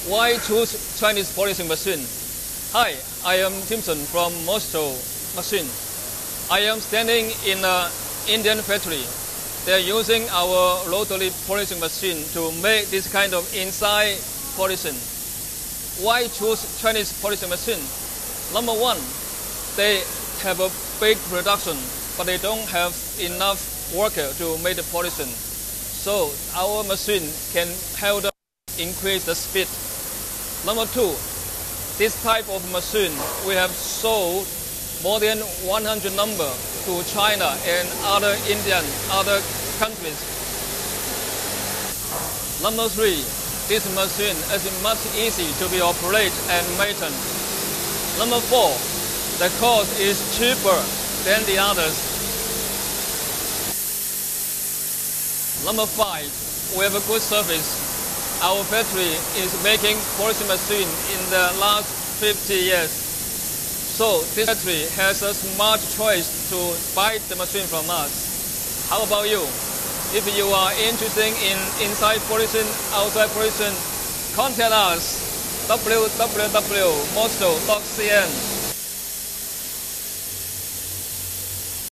Why choose Chinese polishing machine? Hi, I am Timson from Mostro machine. I am standing in an Indian factory. They are using our rotary polishing machine to make this kind of inside polishing. Why choose Chinese polishing machine? Number one, they have a big production, but they don't have enough worker to make the polishing. So our machine can help them increase the speed. Number two, this type of machine we have sold more than 100 number to China and other countries. Number three, this machine is much easy to be operated and maintained. Number four, the cost is cheaper than the others. Number five, we have a good service. Our factory is making polishing machine in the last 50 years. So this factory has a smart choice to buy the machine from us. How about you? If you are interested in inside polishing, outside polishing, contact us www.mostro.cn.